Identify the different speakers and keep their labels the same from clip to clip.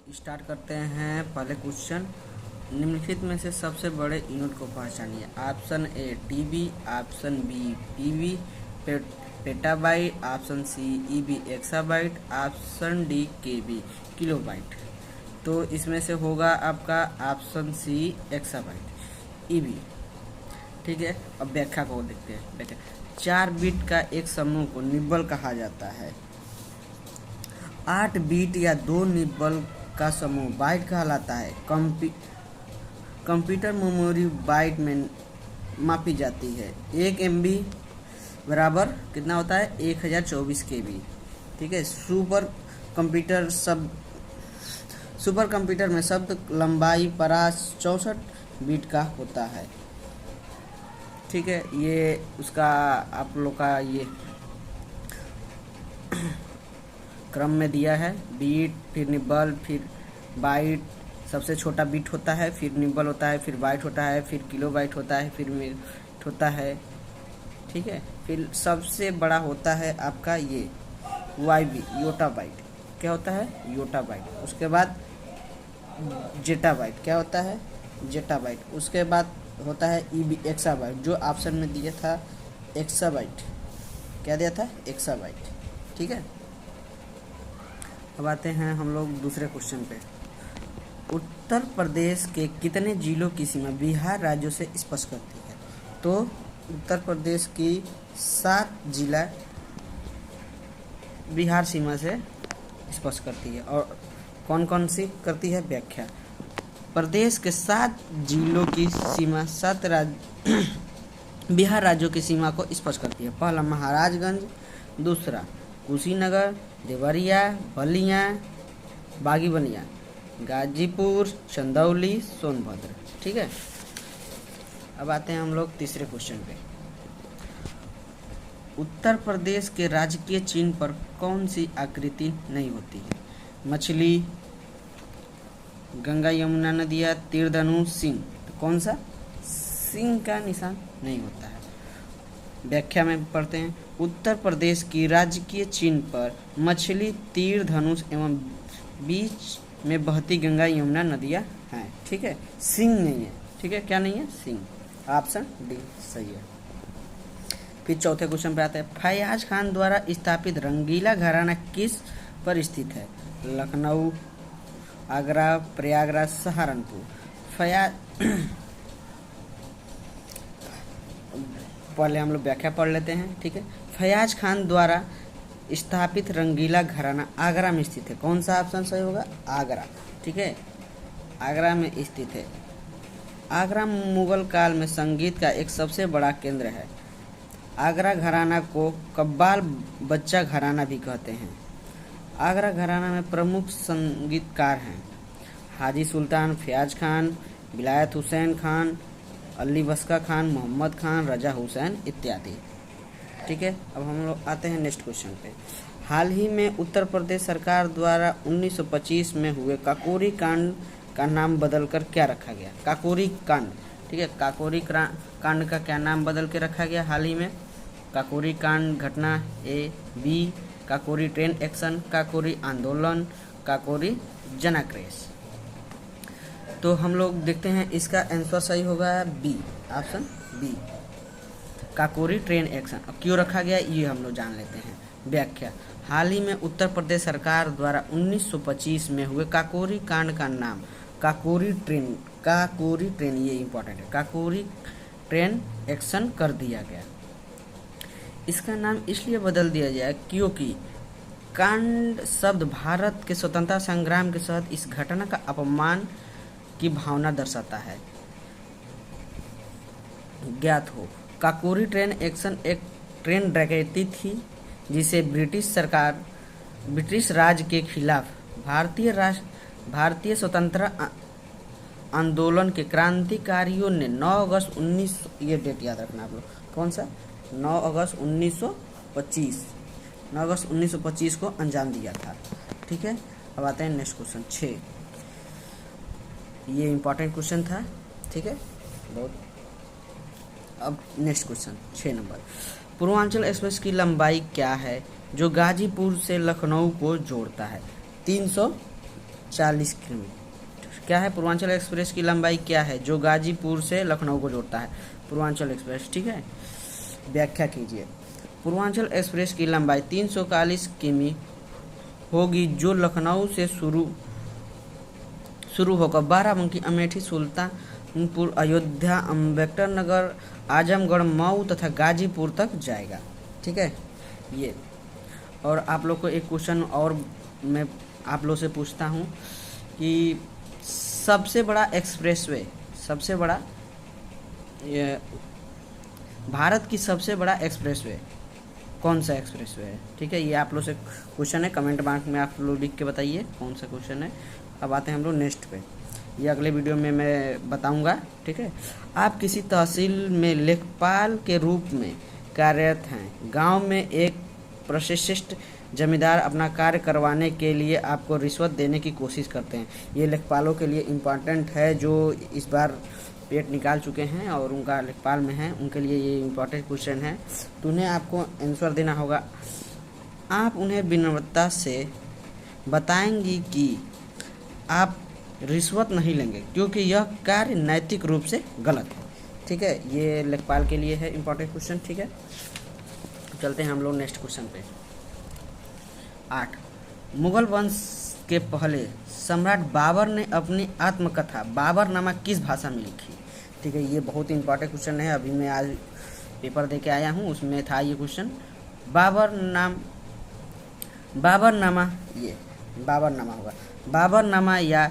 Speaker 1: Start करते हैं पहले क्वेश्चन। निम्नलिखित में से सबसे बड़े यूनिट को पहचानिए। Option A TB, option B PB petabyte, option C EB exabyte, option D KB kilobyte. तो इसमें से होगा आपका ऑप्शन सी एक्साबाइट ईबी। ठीक है, अब व्याख्या को देखते हैं। व्याख्या 4 बिट का एक समूह को निब्बल कहा जाता है। 8 बिट या 2 निब्बल का समूह बाइट कहलाता है। कंप्यूटर मेमोरी बाइट में मापी जाती है। 1 MB बराबर कितना होता है 1024 KB। ठीक है, सुपर कंप्यूटर में शब्द लंबाई परास 64 बिट का होता है। ठीक है, ये उसका आप लोग का ये क्रम में दिया है। बीट, फिर निब्बल, फिर बाइट। सबसे छोटा बीट होता है, फिर निब्बल होता है, फिर बाइट होता है, फिर किलोबाइट होता है, फिर मिनट होता है। ठीक है, फिर सबसे बड़ा होता है आपका ये YB योटाबाइट। क्या होता है योटाबाइट। उसके बाद जेटाबाइट। क्या होता है जेटाबाइट। उसके बाद होता है ईबी एक्साबाइट, जो ऑप्शन में दिया था एक्साबाइट। क्या दिया था एक्साबाइट। ठीक है, अब आते हैं हम लोग दूसरे क्वेश्चन पे। उत्तर प्रदेश के कितने जिलों की सीमा बिहार राज्यों से स्पर्श करती है? तो उत्तर प्रदेश की 7 जिला बिहार सीमा से स्पर्श करती है। और कौन कौन सी करती है? व्याख्या। प्रदेश के 7 जिलों की सीमा 7 बिहार राज्यों की सीमा को स्पर्श करती है। पहला महाराजगंज, दूसरा कुशीनगर, देवरिया, बलिया, बागीबनिया, गाजीपुर, चंदौली, सोनभद्र। ठीक है, अब आते हैं हम लोग तीसरे क्वेश्चन पे। उत्तर प्रदेश के राजकीय चिन्ह पर कौन सी आकृति नहीं होती है? मछली, गंगा यमुना नदियाँ, तीर धनुष, सिंह। तो कौन सा? सिंह का निशान नहीं होता है। व्याख्या में पढ़ते हैं। उत्तर प्रदेश की राजकीय चिन्ह पर मछली, तीर धनुष एवं बीच में बहती गंगा यमुना नदियाँ हैं। ठीक है, सिंह नहीं है। ठीक है, क्या नहीं है? सिंह। ऑप्शन डी सही है। फिर चौथे क्वेश्चन पे आते हैं। फयाज खान द्वारा स्थापित रंगीला घराना किस पर स्थित है? लखनऊ, आगरा, प्रयागराज, सहारनपुर। पहले हम लोग व्याख्या पढ़ लेते हैं। ठीक है, फयाज खान द्वारा स्थापित रंगीला घराना आगरा में स्थित है। कौन सा ऑप्शन सही होगा? आगरा। ठीक है, आगरा में स्थित है। आगरा मुगल काल में संगीत का एक सबसे बड़ा केंद्र है। आगरा घराना को कव्वाल बच्चा घराना भी कहते हैं। आगरा घराना में प्रमुख संगीतकार हैं हाजी सुल्तान, फयाज खान, विलायत हुसैन खान, अली बस्का खान, मोहम्मद खान, रजा हुसैन इत्यादि। ठीक है, अब हम लोग आते हैं नेक्स्ट क्वेश्चन पे। हाल ही में उत्तर प्रदेश सरकार द्वारा 1925 में हुए काकोरी कांड का नाम बदलकर क्या रखा गया? काकोरी कांड। ठीक है, काकोरी कांड का क्या नाम बदल के रखा गया हाल ही में? काकोरी कांड घटना A, B Kakori train action, Kakori आंदोलन, काकोरी जनाक्रेश। तो हम लोग देखते हैं इसका आंसर सही होगा B, option B Kakori train action. अब क्यों रखा गया ये हम लोग जान लेते हैं। व्याख्या। हाल ही में उत्तर प्रदेश सरकार द्वारा 1925 में हुए काकोरी कांड का नाम काकोरी ट्रेन ये इंपॉर्टेंट है, काकोरी ट्रेन एक्शन कर दिया गया। इसका नाम इसलिए बदल दिया गया क्योंकि कांड शब्द भारत के स्वतंत्रता संग्राम के साथ इस घटना का अपमान की भावना दर्शाता है। ज्ञात हो, काकोरी ट्रेन एक्शन एक ट्रेन डकैती थी जिसे ब्रिटिश राज के खिलाफ भारतीय स्वतंत्रता आंदोलन के क्रांतिकारियों ने 9 अगस्त 19 ये डेट याद रखना आप लोग। कौन सा? 9 अगस्त 1925 को अंजाम दिया था। ठीक है, अब आते हैं नेक्स्ट क्वेश्चन 6। ये इंपॉर्टेंट क्वेश्चन था। ठीक है, बहुत। अब next question 6 number. Purvanchal express की लंबाई क्या है जो गाजीपुर से लखनऊ को जोड़ता है? 300 40 किलोमीटर। क्या है पूर्वांचल एक्सप्रेस की लंबाई क्या है, जो गाजीपुर से लखनऊ को जोड़ता है? पूर्वांचल एक्सप्रेस, ठीक है। व्याख्या कीजिए। पूर्वांचल एक्सप्रेस की लंबाई 341 किमी होगी, जो लखनऊ से शुरू होकर बाराबंकी, अमेठी, सुल्तानपुर, अयोध्या, अम्बेडकर नगर, आजमगढ़, मऊ तथा गाजीपुर तक जाएगा, ठीक है। ये और आप लोग को एक क्वेश्चन और मैं आप लोग से पूछता हूँ कि सबसे बड़ा एक्सप्रेसवे, सबसे बड़ा ये भारत की सबसे बड़ा एक्सप्रेसवे कौन सा एक्सप्रेसवे है, ठीक है। ये आप लोग से क्वेश्चन है, कमेंट बॉक्स में आप लोग लिख के बताइए कौन सा क्वेश्चन है। अब आते हैं हम लोग नेक्स्ट पे, ये अगले वीडियो में मैं बताऊंगा, ठीक है। आप किसी तहसील में लेखपाल के रूप में कार्यरत हैं। गांव में एक प्रशिक्षित जमींदार अपना कार्य करवाने के लिए आपको रिश्वत देने की कोशिश करते हैं। ये लेखपालों के लिए इम्पॉर्टेंट है, जो इस बार पेट निकाल चुके हैं और उनका लेखपाल में है, उनके लिए ये इम्पोर्टेंट क्वेश्चन है, तो उन्हें आपको आंसर देना होगा। आप उन्हें विनम्रता से बताएंगी कि आप रिश्वत नहीं लेंगे, क्योंकि यह कार्य नैतिक रूप से गलत है, ठीक है। ये लेखपाल के लिए है इम्पोर्टेंट क्वेश्चन, ठीक है। चलते हैं हम लोग नेक्स्ट क्वेश्चन पे। 8, मुगल वंश के पहले सम्राट बाबर ने अपनी आत्मकथा बाबरनामा किस भाषा में लिखी, ठीक है। ये बहुत ही इंपॉर्टेंट क्वेश्चन है, अभी मैं आज पेपर दे के आया हूँ, उसमें था ये क्वेश्चन। बाबरनामा, ये बाबरनामा होगा। बाबरनामा या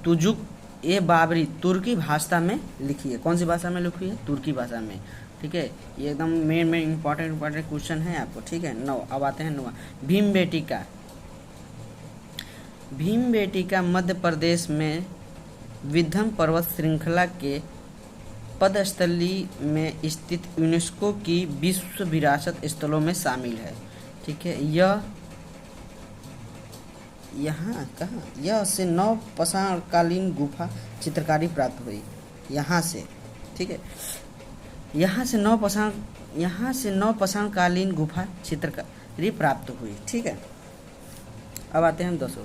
Speaker 1: तुजुक ए बाबरी तुर्की भाषा में लिखी है। कौन सी भाषा में लिखी है? तुर्की भाषा में, ठीक है। ये एकदम मेन इंपॉर्टेंट क्वेश्चन है आपको, ठीक है। 9, अब आते हैं 9, भीमबेटका मध्य प्रदेश में विंध्य पर्वत श्रृंखला के पदस्थली में स्थित यूनेस्को की विश्व विरासत स्थलों में शामिल है, ठीक है। यह से 9 पाषाणकालीन गुफा चित्रकारी प्राप्त हुई, यहाँ से, ठीक है। यहाँ से 9 पाषाणकालीन गुफा चित्रकारी प्राप्त हुई, ठीक है। अब आते हैं हम 10।